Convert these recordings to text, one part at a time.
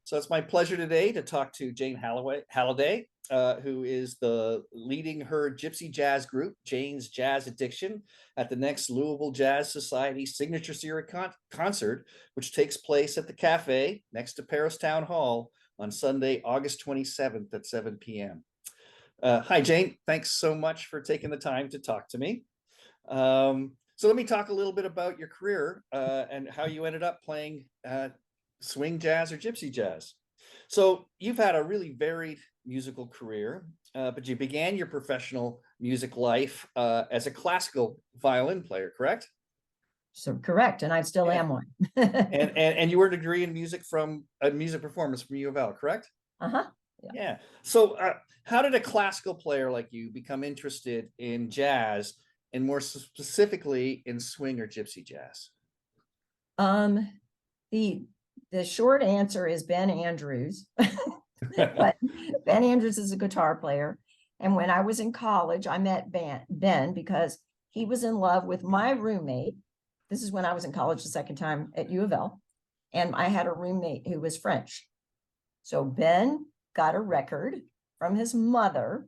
So it's my pleasure today to talk to Jane Halliday, who is leading her gypsy jazz group, Jane's Jazz Addiction, at the next Louisville Jazz Society Signature Series concert, which takes place at the cafe next to Paristown Hall on Sunday, August 27th at 7 p.m. Hi, Jane. Thanks so much for taking the time to talk to me. So let me talk a little bit about your career and how you ended up playing swing jazz or gypsy jazz. So you've had a really varied musical career, but you began your professional music life as a classical violin player, correct? So correct, and I still am one. And you earned a degree in music from a music performance from U of L, correct? Uh-huh. Yeah. So how did a classical player like you become interested in jazz and more specifically in swing or gypsy jazz? The short answer is Ben Andrews. But Ben Andrews is a guitar player. And when I was in college, I met Ben because he was in love with my roommate. This is when I was in college the second time at U of L. And I had a roommate who was French. So Ben got a record from his mother.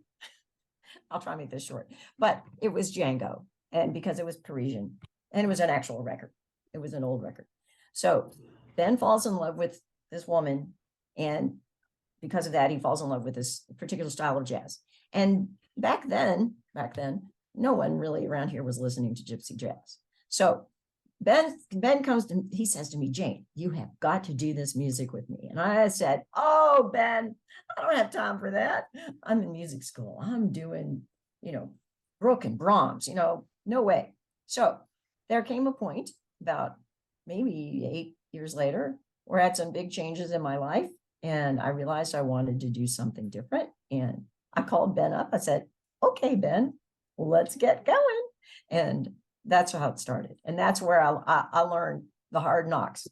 I'll try to make this short, but it was Django. And because it was Parisian and it was an actual record, it was an old record. So Ben falls in love with this woman, and because of that, he falls in love with this particular style of jazz. And back then, no one really around here was listening to gypsy jazz. So Ben comes to, he says to me, Jane, you have got to do this music with me. And I said, oh, Ben, I don't have time for that. I'm in music school. I'm doing, Brooke and Brahms, no way. So there came a point about maybe 8 years later, where I had some big changes in my life. And I realized I wanted to do something different. And I called Ben up. I said, okay, Ben, let's get going. And that's how it started. And that's where I learned the hard knocks.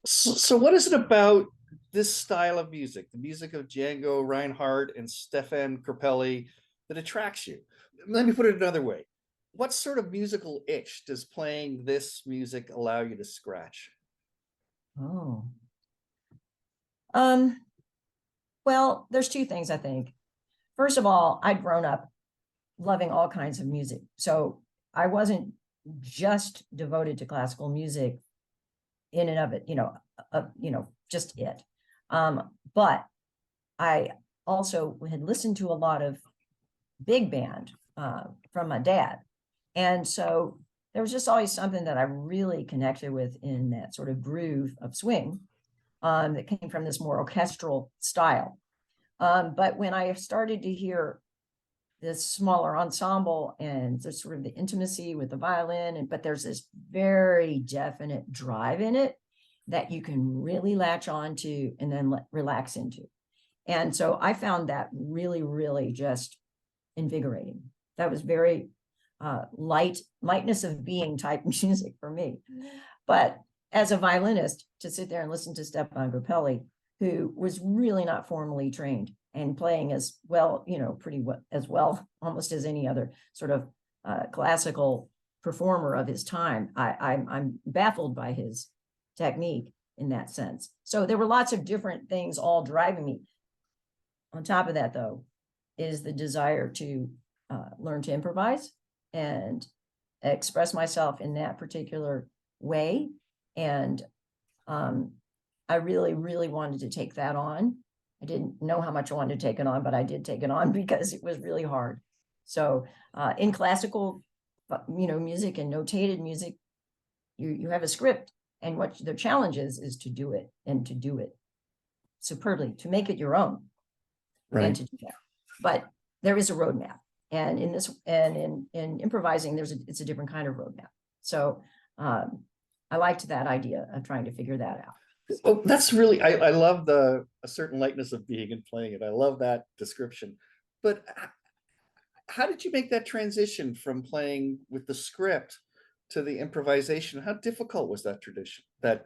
So what is it about this style of music, the music of Django Reinhardt and Stefan Grappelli, that attracts you? Let me put it another way. What sort of musical itch does playing this music allow you to scratch? Oh. Well, there's two things, I think. First of all, I'd grown up loving all kinds of music. So I wasn't just devoted to classical music in and of it, just it. But I also had listened to a lot of big band from my dad. And so there was just always something that I really connected with in that sort of groove of swing that came from this more orchestral style. But when I started to hear this smaller ensemble and the sort of the intimacy with the violin, but there's this very definite drive in it that you can really latch on to and then relax into. And so I found that really, really just invigorating. That was very lightness of being type music for me. But as a violinist, to sit there and listen to Stefan Grappelli, who was really not formally trained and playing as well, pretty well, as well, almost as any other sort of classical performer of his time, I'm baffled by his technique in that sense. So there were lots of different things all driving me. On top of that, though, is the desire to learn to improvise and express myself in that particular way. And I really, really wanted to take that on. I didn't know how much I wanted to take it on, but I did take it on because it was really hard. So in classical, music and notated music, you have a script, and what the challenge is to do it and to do it superbly, to make it your own, right? And to do that. But there is a roadmap. And in this, and in improvising, it's a different kind of roadmap. So I liked that idea of trying to figure that out. Well, that's really, I love a certain lightness of being and playing it. I love that description. But how did you make that transition from playing with the script to the improvisation? How difficult was that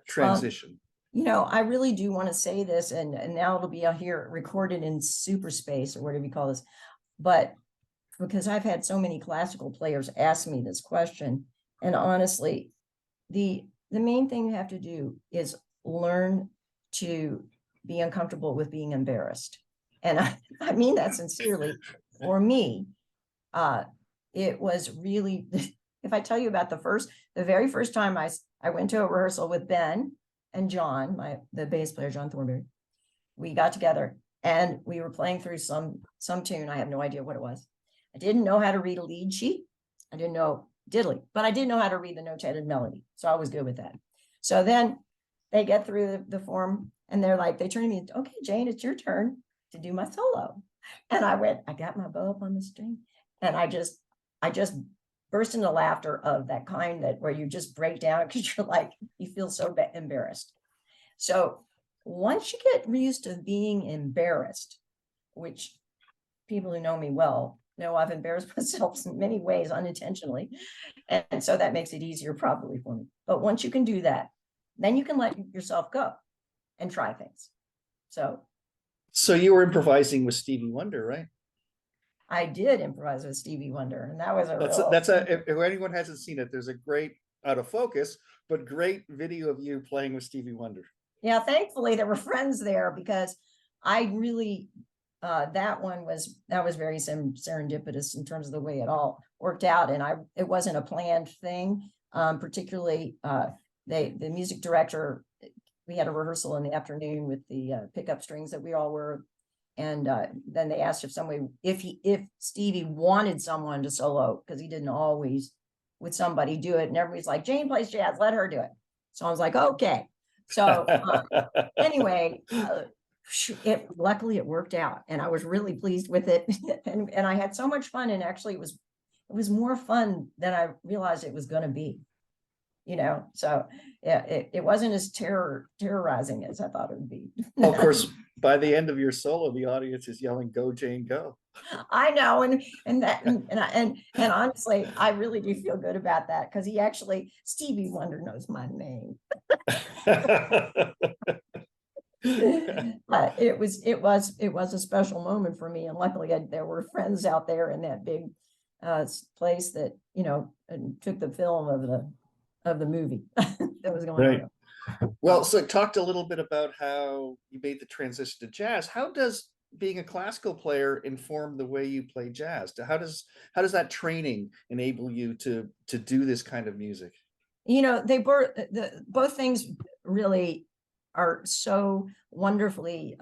transition? I really do want to say this, and now it'll be out here recorded in super space or whatever you call this. But because I've had so many classical players ask me this question, and honestly, the main thing you have to do is learn to be uncomfortable with being embarrassed. And I mean that sincerely. For me, it was really, if I tell you about the very first time I went to a rehearsal with Ben and John, the bass player, John Thornberry, we got together and we were playing through some tune. I have no idea what it was. I didn't know how to read a lead sheet. I didn't know diddly, but I did know how to read the notated melody. So I was good with that. So then they get through the form and they turn to me, okay, Jane, it's your turn to do my solo. And I went, I got my bow up on the string. And I just burst into laughter of that kind where you just break down because you feel so embarrassed. So once you get used to being embarrassed, which people who know me well know I've embarrassed myself in many ways unintentionally. And so that makes it easier probably for me. But once you can do that, then you can let yourself go and try things. So you were improvising with Stevie Wonder, right? I did improvise with Stevie Wonder, and that was if anyone hasn't seen it, there's a great, out of focus, but great video of you playing with Stevie Wonder. Yeah, thankfully there were friends there because I really that was very serendipitous in terms of the way it all worked out, and it wasn't a planned thing. Particularly, the music director, we had a rehearsal in the afternoon with the pickup strings that we all were. And then they asked if Stevie wanted someone to solo, because he didn't always with somebody do it. And everybody's like, Jane plays jazz, let her do it. So I was like, okay. So anyway, luckily it worked out, and I was really pleased with it. and I had so much fun. And actually, it was more fun than I realized it was going to be. So yeah, it wasn't as terrorizing as I thought it would be. Of course, by the end of your solo, the audience is yelling, "Go, Jane, go!" I know, and honestly, I really do feel good about that because Stevie Wonder knows my name. But it was a special moment for me, and luckily there were friends out there in that big place that took the film of the movie that was going on. Well, so talked a little bit about how you made the transition to jazz. How does being a classical player inform the way you play jazz? How does that training enable you to do this kind of music? Both things really are so wonderfully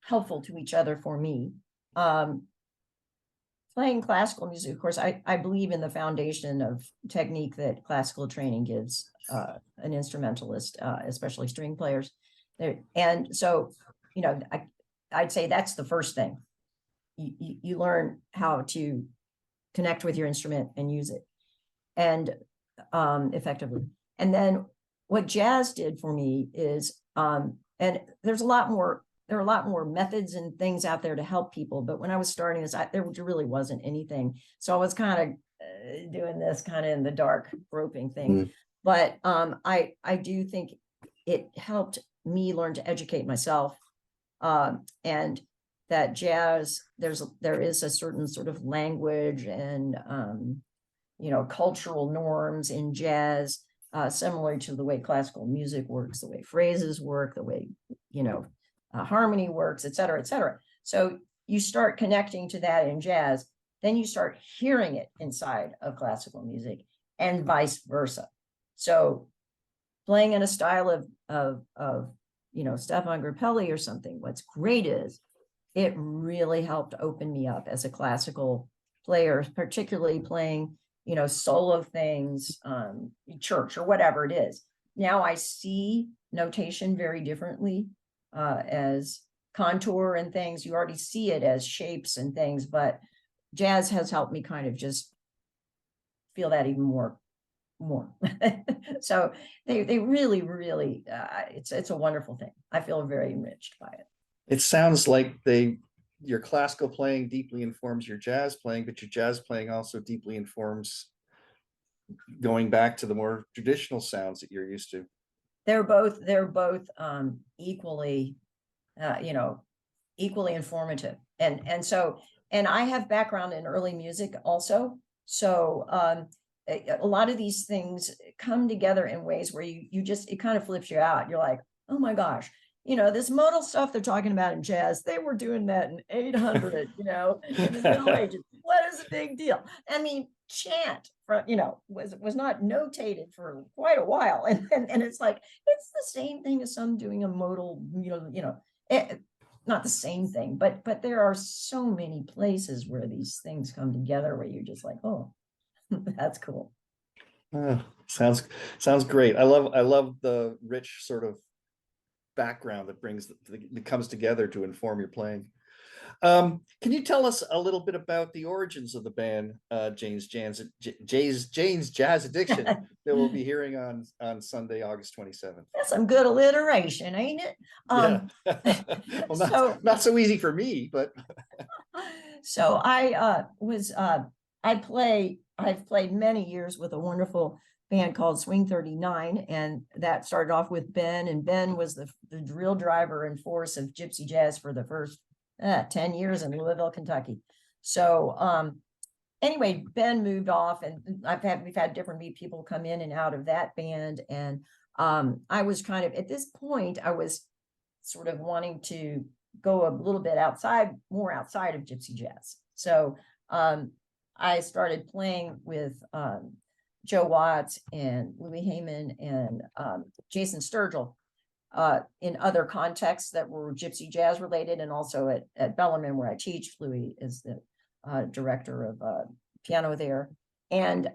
helpful to each other for me. Playing classical music, of course, I believe in the foundation of technique that classical training gives an instrumentalist, especially string players. And so, I'd say that's the first thing. You learn how to connect with your instrument and use it, and effectively. And then what jazz did for me is, and there are a lot more methods and things out there to help people. But when I was starting this, there really wasn't anything. So I was kind of doing this kind of in the dark, groping thing. But I do think it helped me learn to educate myself, and that jazz, there is a certain sort of language and cultural norms in jazz, similar to the way classical music works, the way phrases work, the way harmony works, et cetera, et cetera. So you start connecting to that in jazz, then you start hearing it inside of classical music, and vice versa. So playing in a style of Stefan Grappelli or something, what's great is it really helped open me up as a classical player, particularly playing, solo things, church or whatever it is. Now I see notation very differently, as contour and things. You already see it as shapes and things, but jazz has helped me kind of just feel that even more. So they really, really, it's a wonderful thing. I feel very enriched by it. It sounds like your classical playing deeply informs your jazz playing, but your jazz playing also deeply informs going back to the more traditional sounds that you're used to. They're both equally, equally informative. And I have background in early music also. So a lot of these things come together in ways where it kind of flips you out. You're like, oh my gosh, this modal stuff they're talking about in jazz, they were doing that in 800, in the Middle Ages. What is the big deal? I mean, chant was not notated for quite a while. And it's like, it's the same thing as some doing a modal, not the same thing, but there are so many places where these things come together where you're just like, oh, that's cool. Sounds great. I love the rich sort of background that comes together to inform your playing. Can you tell us a little bit about the origins of the band, Jane's Jazz Addiction, that we'll be hearing on Sunday, August 27th? That's some good alliteration, ain't it? Yeah. Well, not so easy for me, but so I've played many years with a wonderful band called Swing 39, and that started off with Ben, and Ben was the real driver and force of gypsy jazz for the first 10 years in Louisville, Kentucky. So anyway, Ben moved off, and we've had different people come in and out of that band. And I was kind of, at this point, I was sort of wanting to go a little bit more outside of gypsy jazz. So I started playing with Joe Watts and Louis Heyman and Jason Sturgill in other contexts that were gypsy jazz related, and also at Bellarmine, where I teach. Louis is the director of piano there. And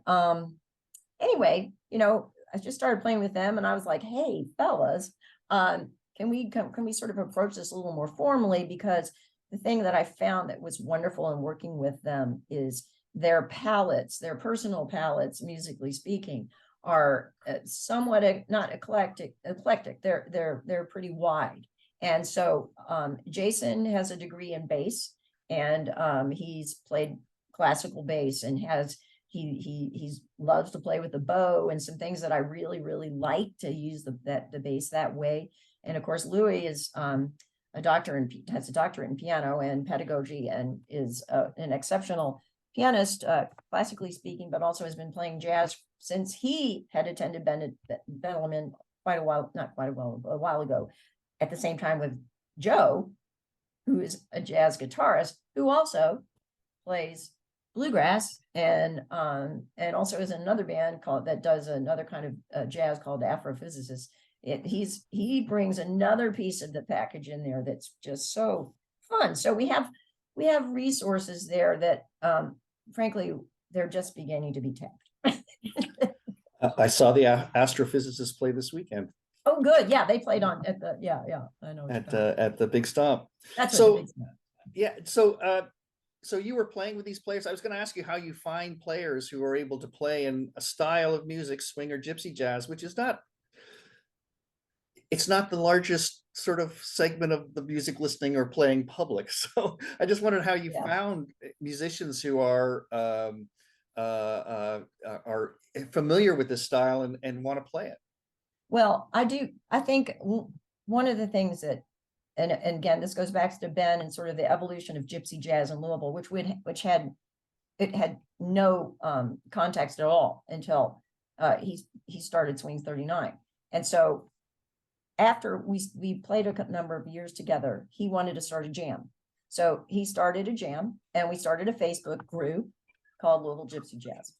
anyway, I just started playing with them, and I was like, hey, fellas, can we sort of approach this a little more formally? Because the thing that I found that was wonderful in working with them is their palettes, their personal palettes, musically speaking, are somewhat not eclectic. They're pretty wide. And so Jason has a degree in bass, and he's played classical bass, and he's loves to play with the bow and some things that I really, really like to use the bass that way. And of course, Louis is has a doctorate in piano and pedagogy, and is an exceptional pianist, classically speaking, but also has been playing jazz since he had attended Bellarmine a while ago, at the same time with Joe, who is a jazz guitarist, who also plays bluegrass, and also is in another band that does another kind of jazz called Afrophysicist. He brings another piece of the package in there that's just so fun. So we have resources there that frankly, they're just beginning to be tapped. I saw the astrophysicists play this weekend. Oh, good. Yeah, they played on at the I know at the Big Stomp. That's so the Big Stomp. Yeah. So you were playing with these players. I was going to ask you how you find players who are able to play in a style of music, swing or gypsy jazz, which is it's not the largest sort of segment of the music listening or playing public. So I just wondered how you found musicians who are familiar with this style and want to play it. Well, I do. I think one of the things that, and again, this goes back to Ben and sort of the evolution of gypsy jazz in Louisville, which had no context at all until he started Swing 39. And so after we played a number of years together, he wanted to start a jam. So he started a jam, and we started a Facebook group called Louisville Gypsy Jazz.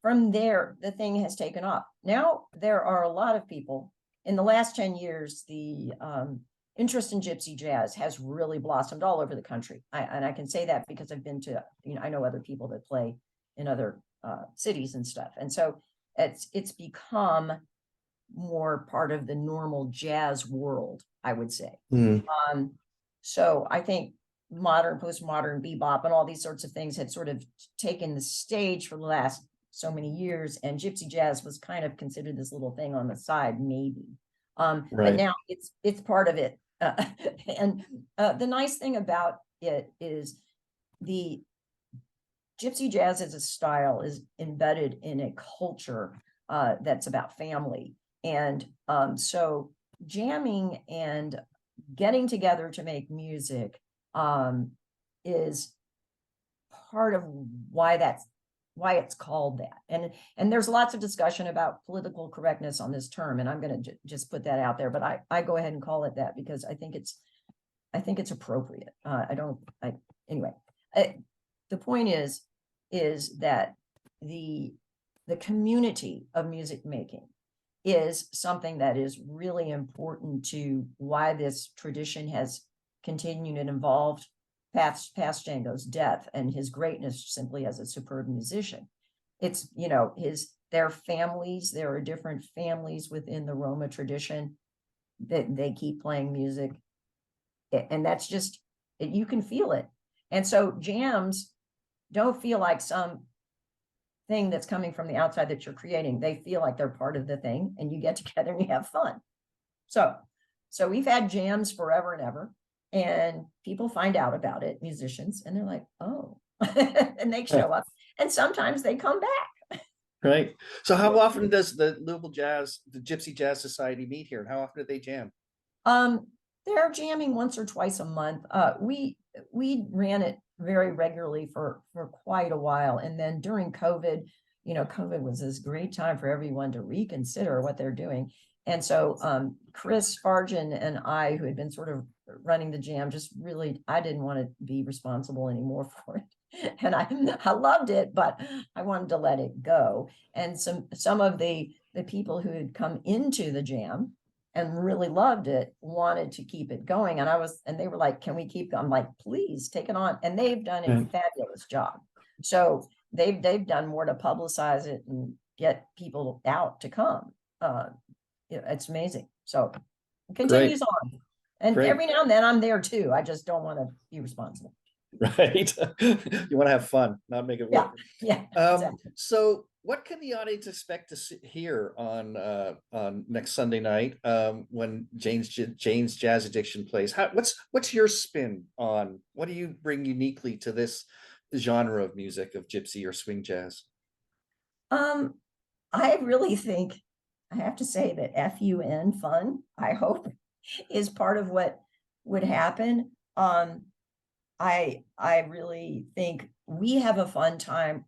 From there, the thing has taken off. Now there are a lot of people. In the last 10 years, the interest in gypsy jazz has really blossomed all over the country. And I can say that because I've been to, I know other people that play in other cities and stuff. And so it's become more part of the normal jazz world, I would say. So I think modern, postmodern, bebop, and all these sorts of things had sort of taken the stage for the last so many years, and gypsy jazz was kind of considered this little thing on the side, maybe. But now it's part of it. And the nice thing about it is the gypsy jazz as a style is embedded in a culture that's about family. And so jamming and getting together to make music is part of why that's it's called that. And there's lots of discussion about political correctness on this term, and I'm going to just put that out there, but I go ahead and call it that because I think it's appropriate. Anyway, the point is that the community of music making is something that is really important to why this tradition has continued and evolved past Django's death and his greatness simply as a superb musician. It's, their families, there are different families within the Roma tradition that they keep playing music. And that's just, you can feel it. And so jams don't feel like some thing that's coming from the outside that you're creating. They feel like they're part of the thing, and you get together and you have fun. So we've had jams forever and ever, and people find out about it, musicians, and they're like, oh, and they show up, and sometimes they come back. Right. So how often does the Gypsy Jazz Society meet here, and how often do they jam? They're jamming once or twice a month. We ran it very regularly for quite a while, and then during COVID, COVID was this great time for everyone to reconsider what they're doing. And so Chris Fargen and I, who had been sort of running the jam, just really, I didn't want to be responsible anymore for it. And I loved it, but I wanted to let it go. And some of the people who had come into the jam and really loved it wanted to keep it going. And they were like, can we keep going? I'm like, please take it on. And they've done a fabulous job. So they've done more to publicize it and get people out to come. It's amazing. So it continues on. And every now and then I'm there too. I just don't want to be responsible. Right. You want to have fun, not make it work. Yeah. Exactly. So what can the audience expect to hear on next Sunday night when Jane's Jazz Addiction plays? What's your spin on, what do you bring uniquely to this genre of music, of gypsy or swing jazz? I really think I have to say that fun, I hope, is part of what would happen. I really think we have a fun time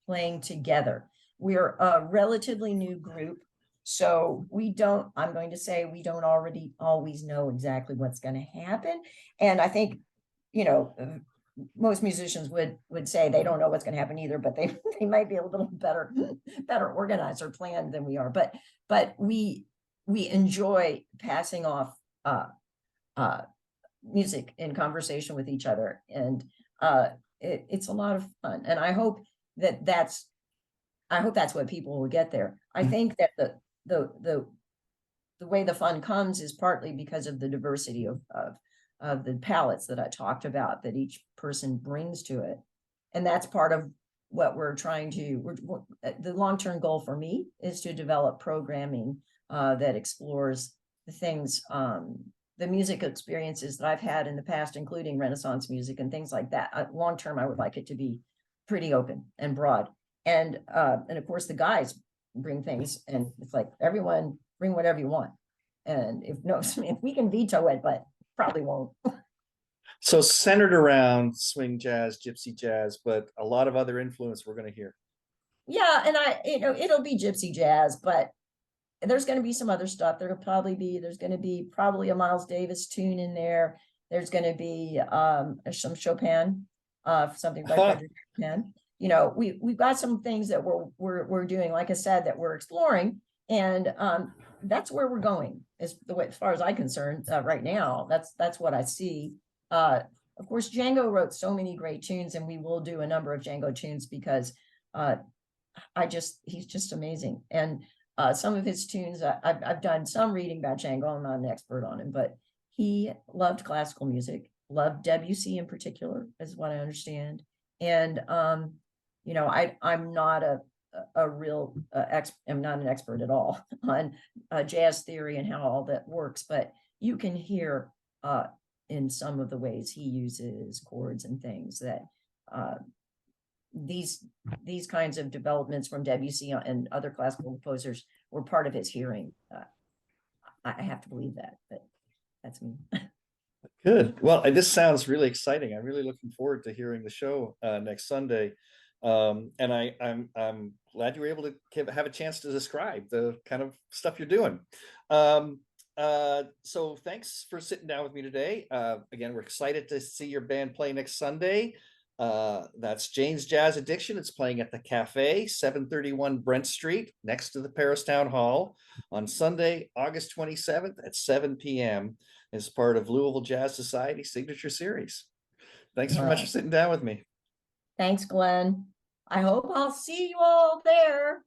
playing together. We're a relatively new group, so I'm going to say we don't already always know exactly what's going to happen. And I think, most musicians would say they don't know what's going to happen either, but they might be a little better organized or planned than we are. But we enjoy passing off music in conversation with each other, and it's a lot of fun. And I hope that's what people will get there. I think that the way the fun comes is partly because of the diversity of the palettes that I talked about that each person brings to it. And that's part of what we're trying to, the long-term goal for me is to develop programming that explores the things, the music experiences that I've had in the past, including Renaissance music and things like that. Long-term, I would like it to be pretty open and broad. And of course the guys bring things, and it's like, everyone bring whatever you want. And if we can veto it, but probably won't. So centered around swing jazz, gypsy jazz, but a lot of other influence we're going to hear. Yeah, and it'll be gypsy jazz, but there's going to be some other stuff. There's going to be probably a Miles Davis tune in there. There's going to be some Chopin, something by Frederick Chopin. We've got some things that we're doing, like I said, that we're exploring, and that's where we're going as far as I'm concerned right now. That's what I see. Of course, Django wrote so many great tunes, and we will do a number of Django tunes because he's just amazing. And some of his tunes, I've done some reading about Django. I'm not an expert on him, but he loved classical music, loved Debussy in particular, is what I understand. And I'm not I'm not an expert at all on jazz theory and how all that works, but you can hear in some of the ways he uses chords and things that these kinds of developments from Debussy and other classical composers were part of his hearing. I have to believe that, but that's me. Good. Well, this sounds really exciting. I'm really looking forward to hearing the show next Sunday. And I'm glad you were able to have a chance to describe the kind of stuff you're doing. So thanks for sitting down with me today. Again, we're excited to see your band play next Sunday. That's Jane's Jazz Addiction. It's playing at the Cafe, 731 Brent Street, next to the Paristown Hall, on Sunday, August 27th at 7 p.m. as part of Louisville Jazz Society Signature Series. Thanks so much for Well, sitting down with me. thanks, Glenn. I hope I'll see you all there.